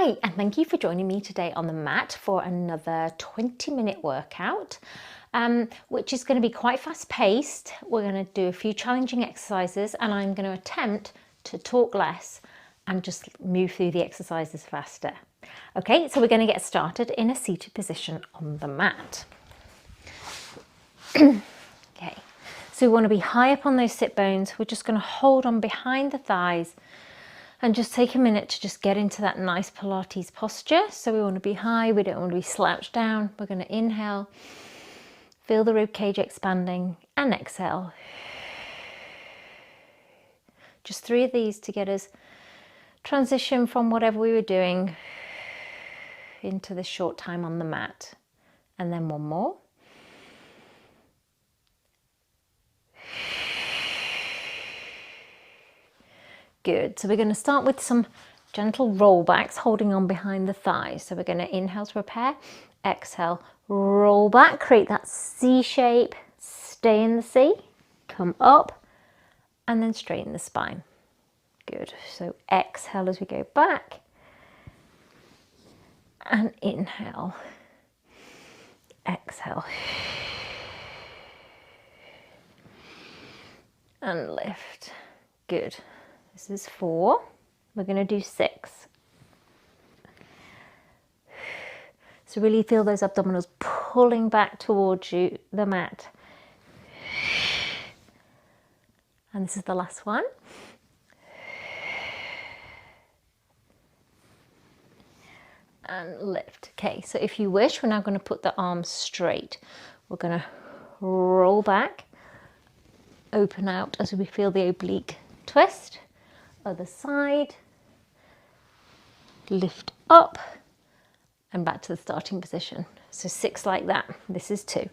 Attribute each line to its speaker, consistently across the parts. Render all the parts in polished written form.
Speaker 1: Hi, and thank you for joining me today on the mat for another 20-minute workout, which is going to be quite fast paced. We're going to do a few challenging exercises and I'm going to attempt to talk less and just move through the exercises faster. Okay, so we're going to get started in a seated position on the mat. Okay, so we want to be high up on those sit bones. We're just going to hold on behind the thighs and just take a minute to just get into that nice Pilates posture. So we want to be high, we don't want to be slouched down. We're going to inhale, feel the rib cage expanding, and exhale. Just 3 of these to get us transition from whatever we were doing into this short time on the mat. And then 1 more. Good. So we're going to start with some gentle rollbacks, holding on behind the thighs. So we're going to inhale to prepare, exhale, roll back, create that C shape, stay in the C, come up, and then straighten the spine. Good. So exhale as we go back, and inhale, exhale, and lift. Good. This is 4. We're going to do 6. So really feel those abdominals pulling back towards you, the mat. And this is the last one. And lift. Okay, so if you wish, we're now going to put the arms straight. We're going to roll back, open out as we feel the oblique twist. Other side, lift up and back to the starting position. So 6 like that. This is 2.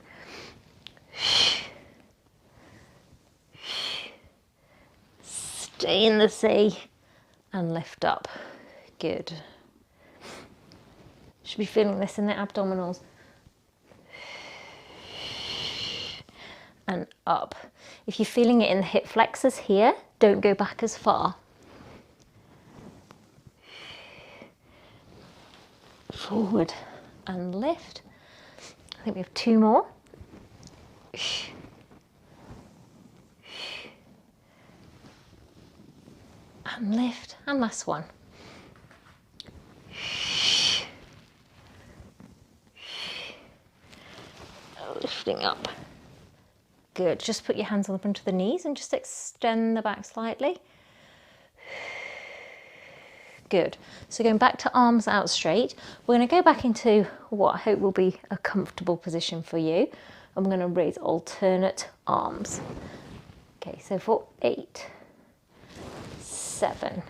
Speaker 1: Stay in the C and lift up. Good. Should be feeling this in the abdominals. And up. If you're feeling it in the hip flexors here, don't go back as far. Forward and lift. I think we have 2 more. And lift, and last one. Lifting up. Good, just put your hands on the front of the knees and just extend the back slightly. Good. So going back to arms out straight, we're going to go back into what I hope will be a comfortable position for you. I'm going to raise alternate arms. Okay, so for 8, 7,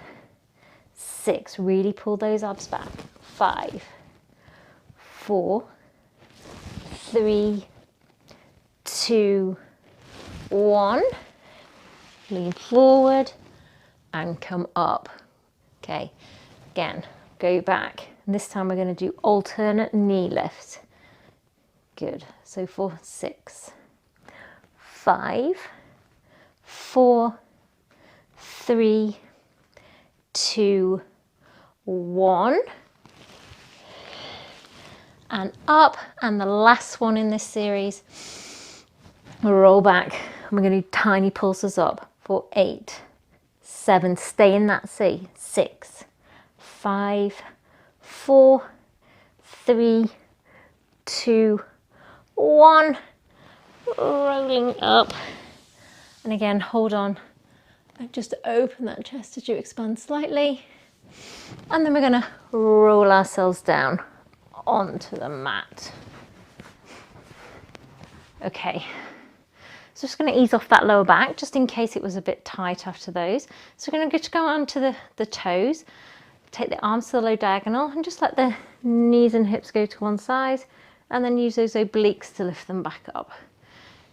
Speaker 1: 6, really pull those abs back. 5, 4, 3, 2, 1. Lean forward and come up. Okay, again, go back. And this time we're going to do alternate knee lifts. Good. So for 6, 5, 4, 3, 2, 1. And up. And the last one in this series. Roll back. And we're going to do tiny pulses up for 8, 7, stay in that C, 6, 5, 4, 3, 2, 1, rolling up. And again, hold on and just open that chest as you expand slightly. And then we're going to roll ourselves down onto the mat. Okay. So just going to ease off that lower back, just in case it was a bit tight after those. So we're going to go onto the toes, take the arms to the low diagonal and just let the knees and hips go to one side and then use those obliques to lift them back up.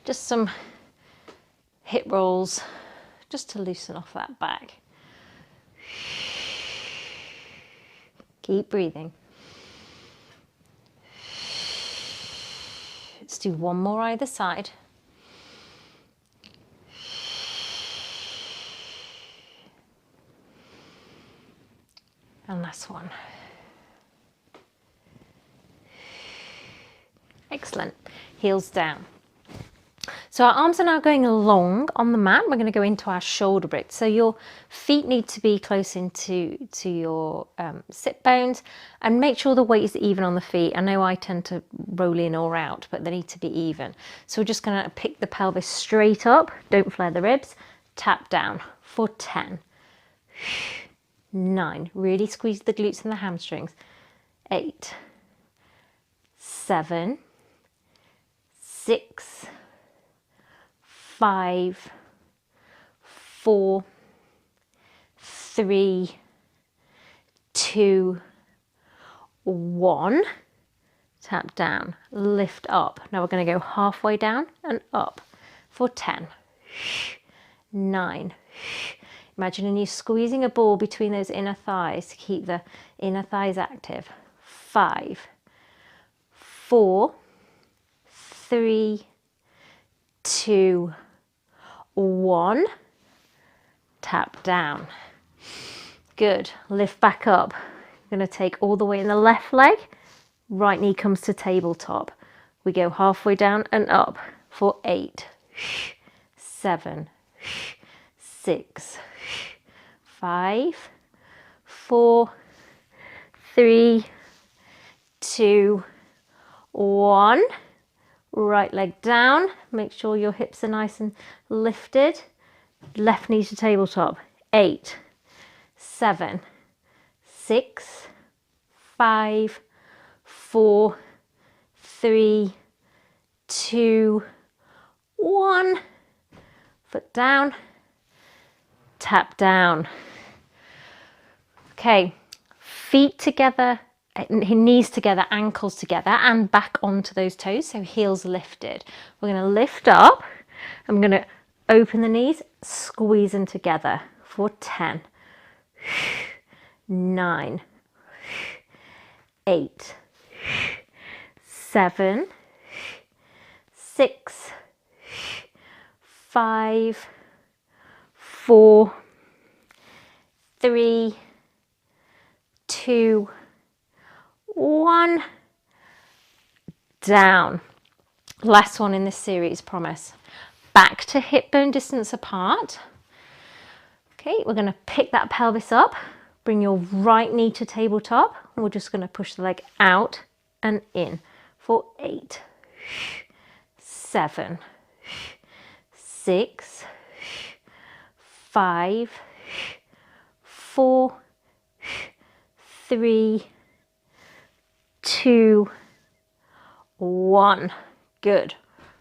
Speaker 1: Just some hip rolls, just to loosen off that back. Keep breathing. Let's do 1 more either side. And last one. Excellent. Heels down. So our arms are now going along on the mat. We're going to go into our shoulder blades. So your feet need to be close into your sit bones, and make sure the weight is even on the feet. I know I tend to roll in or out, but they need to be even. So we're just going to pick the pelvis straight up. Don't flare the ribs. Tap down for 10, 9. Really squeeze the glutes and the hamstrings. 8, 7, 6, 5, 4, 3, 2, 1. Tap down, lift up. Now we're going to go halfway down and up for 10, 9. Imagining you squeezing a ball between those inner thighs to keep the inner thighs active. 5, 4, 3, 2, 1. Tap down. Good. Lift back up. You're going to take all the way in the left leg. Right knee comes to tabletop. We go halfway down and up for 8, 7, 6, 5, 4, 3, 2, 1. Right leg down. Make sure your hips are nice and lifted. Left knee to tabletop. 8, 7, 6, 5, 4, 3, 2, 1. Foot down. Tap down. Okay, feet together, knees together, ankles together, and back onto those toes, so heels lifted. We're going to lift up. I'm going to open the knees, squeeze them together for 10, 9, 8, 7, 6, 5, 4, 3, 2, 1. Down. Last one in this series, promise. Back to hip bone distance apart. Okay, we're going to pick that pelvis up. Bring your right knee to tabletop. And we're just going to push the leg out and in for 8, 7, 6, 5, 4, 3, 2, 1. Good.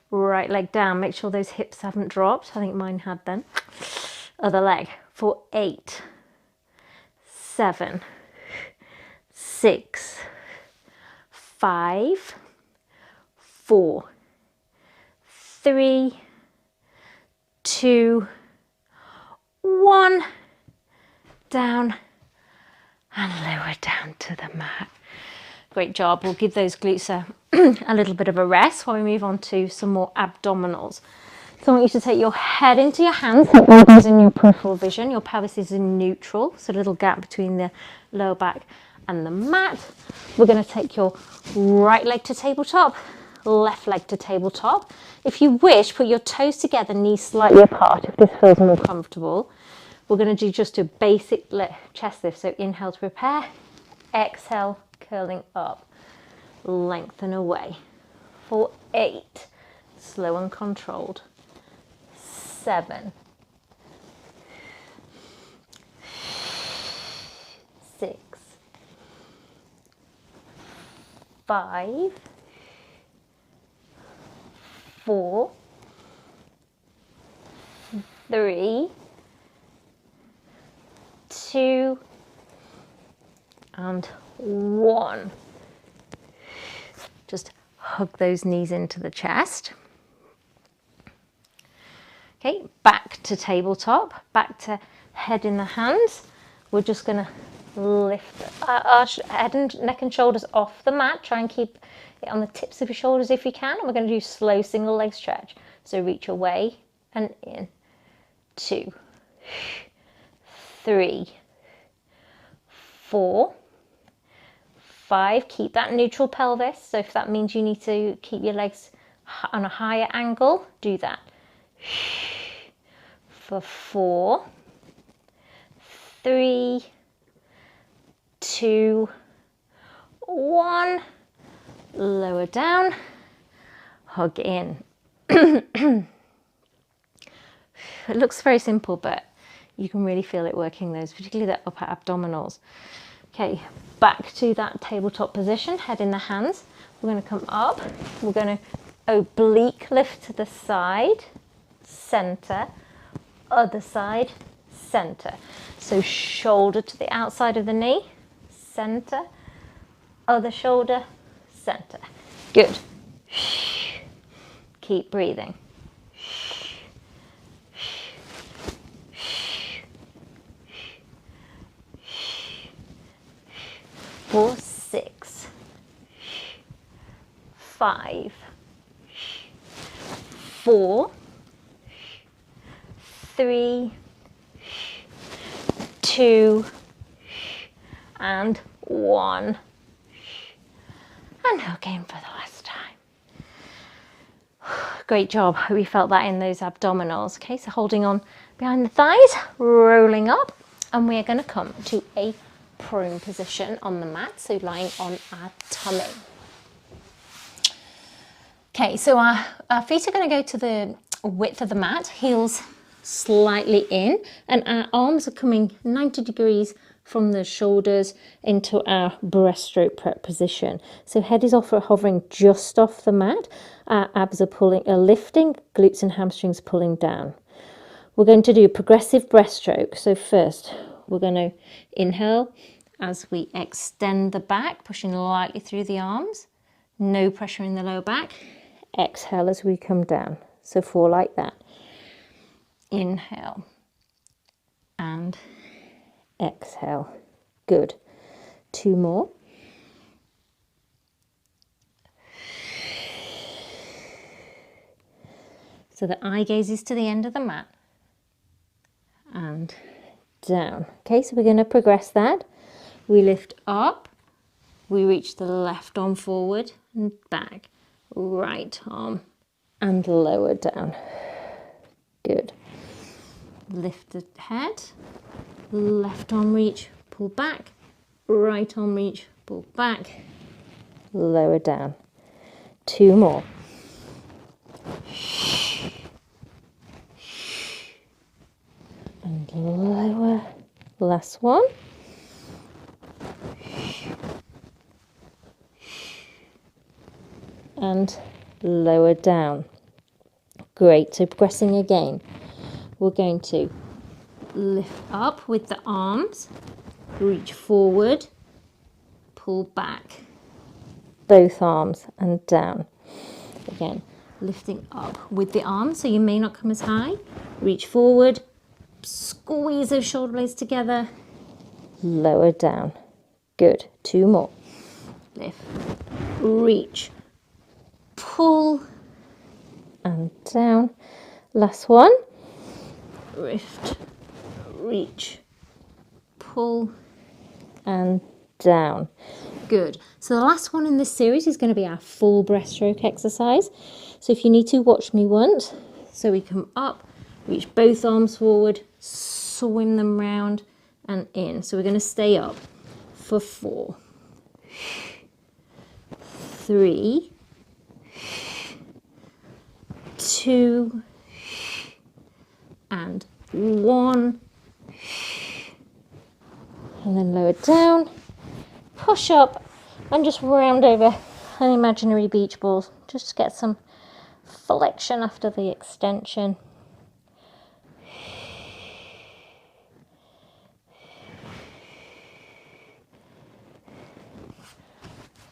Speaker 1: Right leg down. Make sure those hips haven't dropped. I think mine had then. Other leg for 8, 7, 6, 5, 4, 3, 2, 1. Down and lower down to the mat. Great job. We'll give those glutes a little bit of a rest while we move on to some more abdominals. So I want you to take your head into your hands, elbows in your peripheral vision. Your pelvis is in neutral, so a little gap between the lower back and the mat. We're going to take your right leg to tabletop, left leg to tabletop. If you wish, put your toes together, knees slightly apart if this feels more comfortable. We're going to do just a basic chest lift. So inhale to prepare, exhale, curling up, lengthen away for 8, slow and controlled, 7, 6, 5, 4, 3, 2, and 1. Just hug those knees into the chest. Okay, back to tabletop, back to head in the hands. We're just going to lift our head and neck and shoulders off the mat. Try and keep it on the tips of your shoulders if you can. And we're going to do slow single leg stretch. So reach away and in. 2, 3, 4, 5, keep that neutral pelvis. So if that means you need to keep your legs on a higher angle, do that. For 4, 3, 2, 1, lower down, hug in. It looks very simple, but you can really feel it working those, particularly the upper abdominals. Okay, back to that tabletop position, head in the hands. We're going to come up, we're going to oblique lift to the side, center, other side, center. So shoulder to the outside of the knee, center, other shoulder, center. Good. Keep breathing. For 6, 5, 4, 3, 2, and 1. And again for the last time. Great job. Hope you felt that in those abdominals. Okay, so holding on behind the thighs, rolling up, and we're going to come to a prone position on the mat, so lying on our tummy. Okay, so our feet are going to go to the width of the mat, heels slightly in, and our arms are coming 90 degrees from the shoulders into our breaststroke prep position. So head is hovering just off the mat, our abs are lifting, glutes and hamstrings pulling down. We're going to do a progressive breaststroke. So first, we're going to inhale as we extend the back, pushing lightly through the arms. No pressure in the lower back. Exhale as we come down. So 4 like that. Inhale and exhale. Good. 2 more. So the eye gaze is to the end of the mat. And down. Okay, so we're going to progress that. We lift up, we reach the left arm forward and back, right arm and lower down. Good. Lift the head, left arm reach, pull back, right arm reach, pull back, lower down. 2 more. And lower. Last one. And lower down. Great. So progressing again. We're going to lift up with the arms, reach forward, pull back, both arms and down. Again, lifting up with the arms, so you may not come as high. Reach forward, squeeze those shoulder blades together, lower down. Good. 2 more. Lift, reach, pull, and down. Last one. Lift, reach, pull, and down. Good. So the last one in this series is going to be our full breaststroke exercise. So if you need to, watch me once. So we come up, reach both arms forward, swim them round and in. So we're going to stay up for 4, 3, 2, and 1. And then lower down, push up, and just round over an imaginary beach ball. Just to get some flexion after the extension.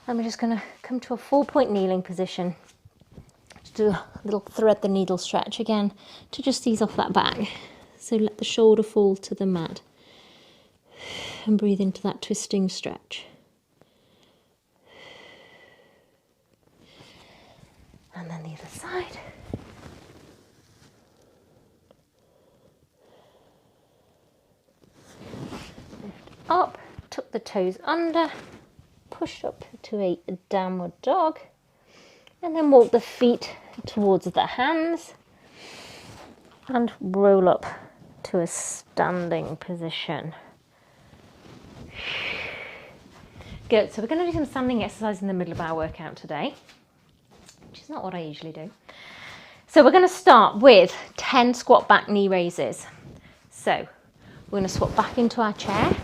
Speaker 1: And we're just going to come to a 4-point kneeling position. Just do a little thread the needle stretch again to just ease off that back. So let the shoulder fall to the mat. And breathe into that twisting stretch. And then the other side. Lift up, tuck the toes under, push up to a downward dog, and then walk the feet towards the hands and roll up to a standing position. Good, so we're going to do some standing exercise in the middle of our workout today, which is not what I usually do. So we're going to start with 10 squat back knee raises. So we're going to squat back into our chair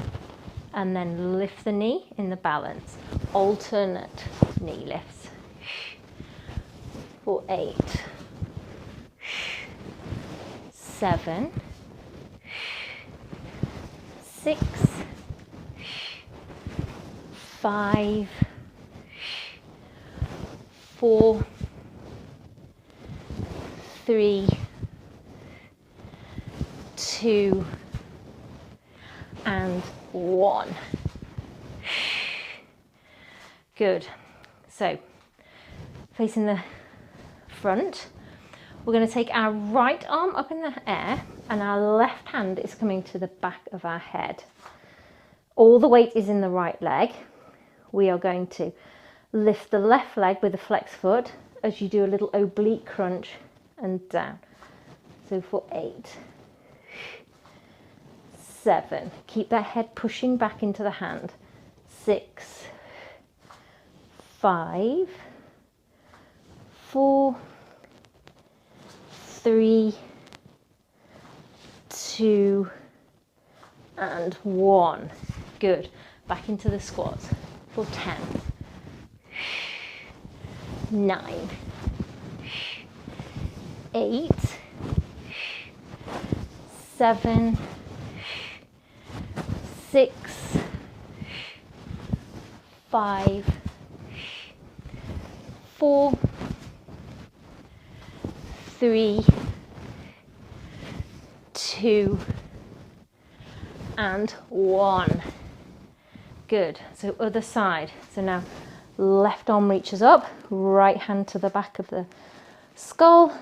Speaker 1: and then lift the knee in the balance. Alternate knee lifts. For 8, 7, 6, 5, 4, 3, 2, and 1. Good. So, facing the front, we're going to take our right arm up in the air and our left hand is coming to the back of our head. All the weight is in the right leg. We are going to lift the left leg with the flex foot as you do a little oblique crunch and down. So for 8, 7, keep that head pushing back into the hand. 6, 5, 4, 3, 2, and 1. Good. Back into the squats for 10, 9, 8, 7, 6, 5, 4, 3, 2, and 1. Good. So other side. So now left arm reaches up, right hand to the back of the skull,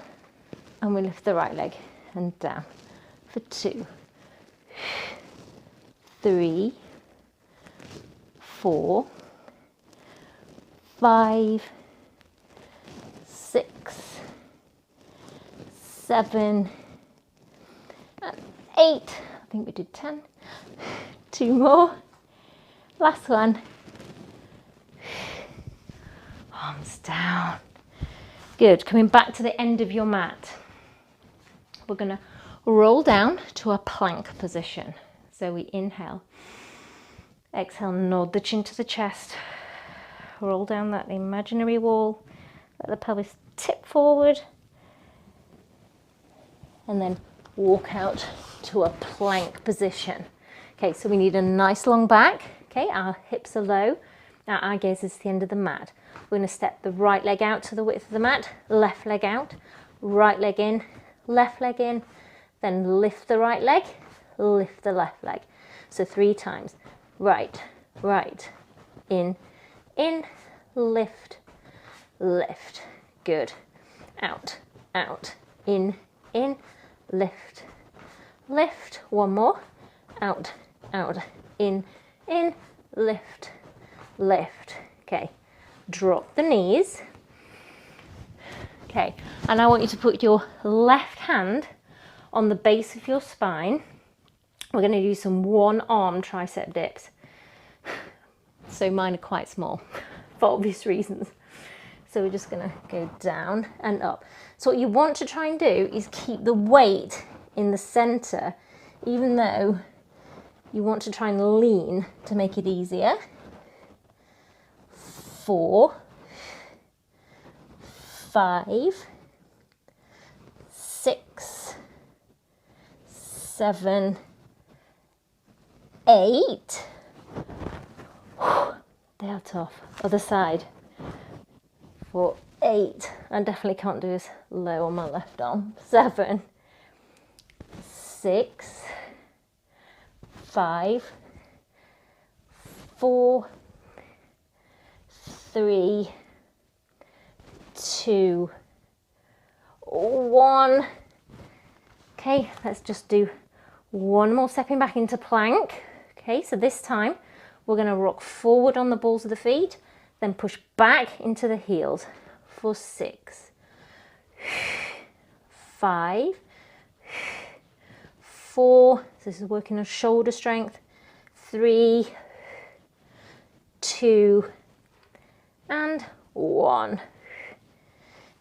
Speaker 1: and we lift the right leg and down for 2, 3, 4, 5, 6, 7, and 8. I think we did 10. 2 more. Last one. Arms down. Good. Coming back to the end of your mat. We're going to roll down to a plank position. So we inhale. Exhale, nod the chin to the chest. Roll down that imaginary wall. Let the pelvis tip forward. And then walk out to a plank position. Okay, so we need a nice long back. Okay, our hips are low. Our eye gaze is the end of the mat. We're going to step the right leg out to the width of the mat, left leg out, right leg in, left leg in, then lift the right leg, lift the left leg. So 3 times. Right, right, in, lift, lift. Good. Out, out, in, lift, lift. One more. Out, out, in, lift, lift. Okay, drop the knees. Okay, and I want you to put your left hand on the base of your spine. We're going to do some one arm tricep dips. So mine are quite small for obvious reasons. So we're just going to go down and up. So what you want to try and do is keep the weight in the center, even though you want to try and lean to make it easier. 4, 5, 6, 7, 8. They are tough. Other side. For 8. I definitely can't do as low on my left arm. 7, 6, 5, 4, 3, 2, 1. Okay, let's just do one more stepping back into plank. Okay, so this time We're going to rock forward on the balls of the feet, then push back into the heels for 6, 5, 4, this is working on shoulder strength, 3, 2, and 1.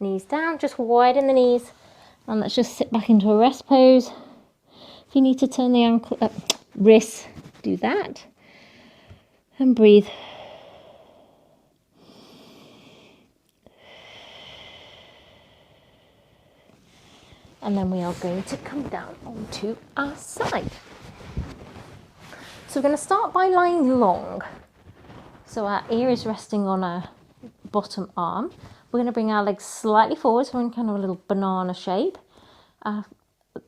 Speaker 1: Knees down, just widen the knees, and let's just sit back into a rest pose. If you need to turn the ankle up, wrists, do that, and breathe. And then we are going to come down onto our side. So we're going to start by lying long. So our ear is resting on our bottom arm. We're going to bring our legs slightly forward, so we're in kind of a little banana shape. Our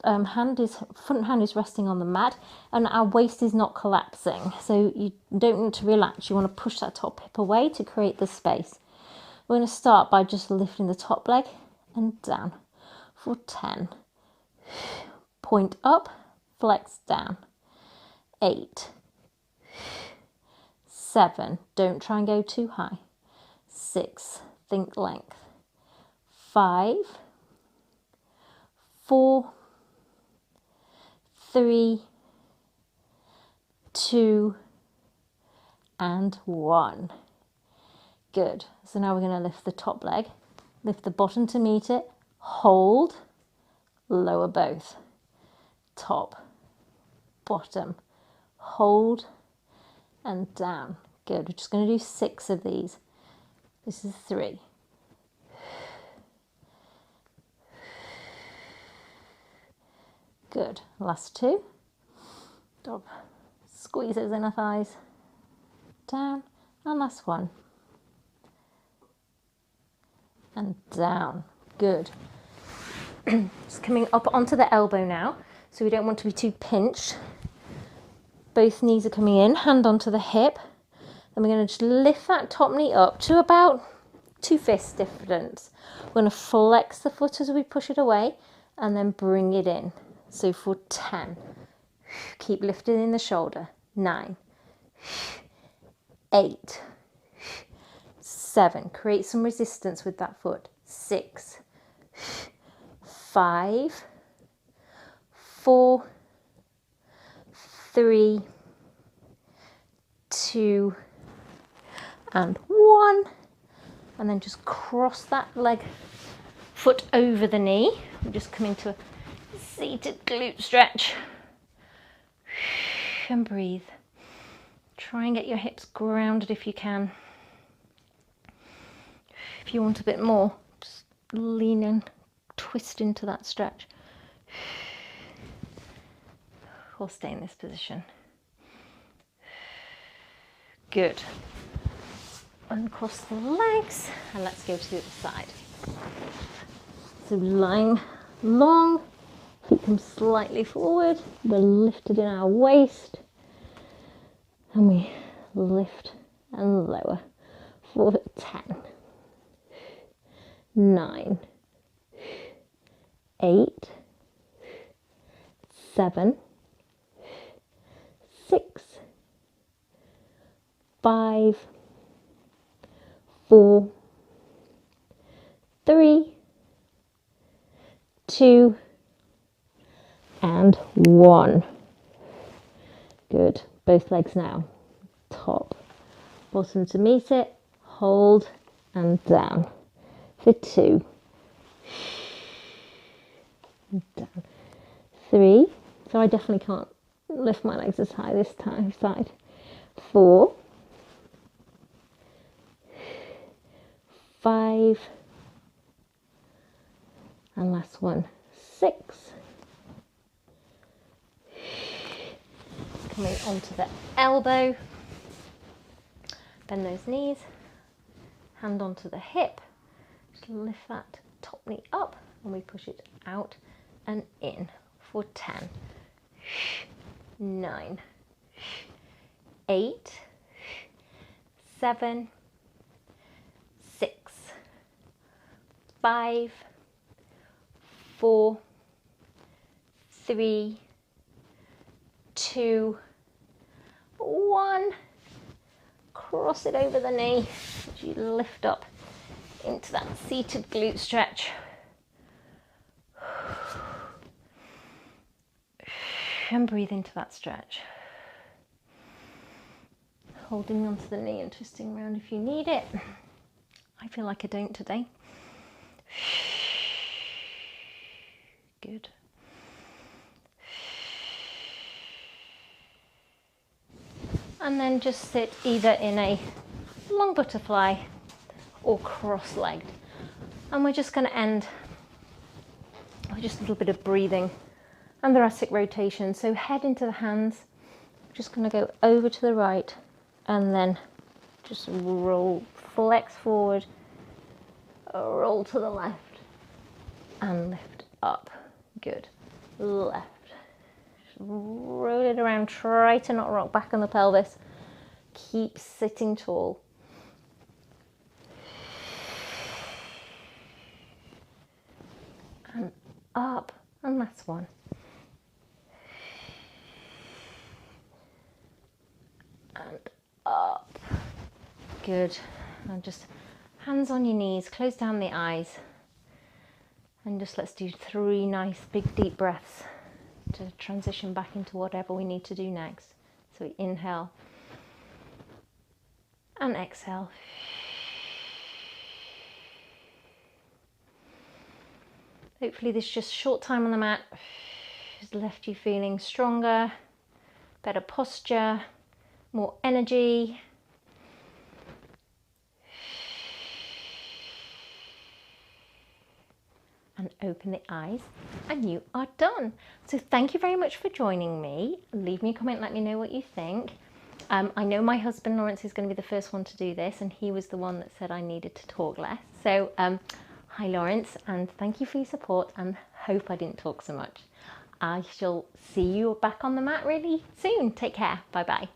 Speaker 1: front hand is resting on the mat, and our waist is not collapsing. So you don't need to relax. You want to push that top hip away to create the space. We're going to start by just lifting the top leg and down for 10. Point up, flex down. 8, 7, don't try and go too high. 6, think length. 5, 4, 3, 2, and 1. Good. So now we're going to lift the top leg, lift the bottom to meet it, hold, lower both, top, bottom, hold, and down. Good. We're just going to do 6 of these. This is 3. Good. Last 2. Stop. Squeeze those inner thighs. Down. And last 1. And down. Good. Just coming up onto the elbow now. So we don't want to be too pinched. Both knees are coming in, hand onto the hip. Then we're going to just lift that top knee up to about 2 fists difference. We're going to flex the foot as we push it away and then bring it in. So for 10, keep lifting in the shoulder. 9, 8, 7, create some resistance with that foot. 6, 5, 4, 3, 2, and 1. And then just cross that leg, foot over the knee. We're just coming to a seated glute stretch. And breathe. Try and get your hips grounded if you can. If you want a bit more, just lean in, twist into that stretch. Or stay in this position. Good. Uncross the legs and let's go to the other side. So lying long, feet come slightly forward, we're lifted in our waist and we lift and lower for 10, 9, 8, 7, 6, 5, 4, 3, 2, and 1. Good. Both legs now. Top, bottom to meet it, hold, and down for 2. And down. 3. So I definitely can't lift my legs as high this side. 4, 5, and last one, 6. Coming onto the elbow, bend those knees, hand onto the hip, just lift that top knee up and we push it out and in for 10, 9, 8, 7, 6, 5, 4, 3, 2, 1, cross it over the knee as you lift up into that seated glute stretch. And breathe into that stretch. Holding onto the knee and twisting around if you need it. I feel like I don't today. Good. And then just sit either in a long butterfly or cross-legged. And we're just going to end with just a little bit of breathing and thoracic rotation. So head into the hands. Just going to go over to the right and then just roll, flex forward, roll to the left and lift up. Good. Left. Roll it around, try to not rock back on the pelvis. Keep sitting tall. And up, and last one. And up. Good. And just hands on your knees, close down the eyes. And just let's do 3 nice big deep breaths to transition back into whatever we need to do next. So we inhale and exhale. Hopefully this just short time on the mat has left you feeling stronger, better posture, more energy. And open the eyes and you are done. So thank you very much for joining me. Leave me a comment, let me know what you think. I know my husband Lawrence is going to be the first one to do this, and he was the one that said I needed to talk less. So hi Lawrence, and thank you for your support, and hope I didn't talk so much. I shall see you back on the mat really soon. Take care. Bye bye.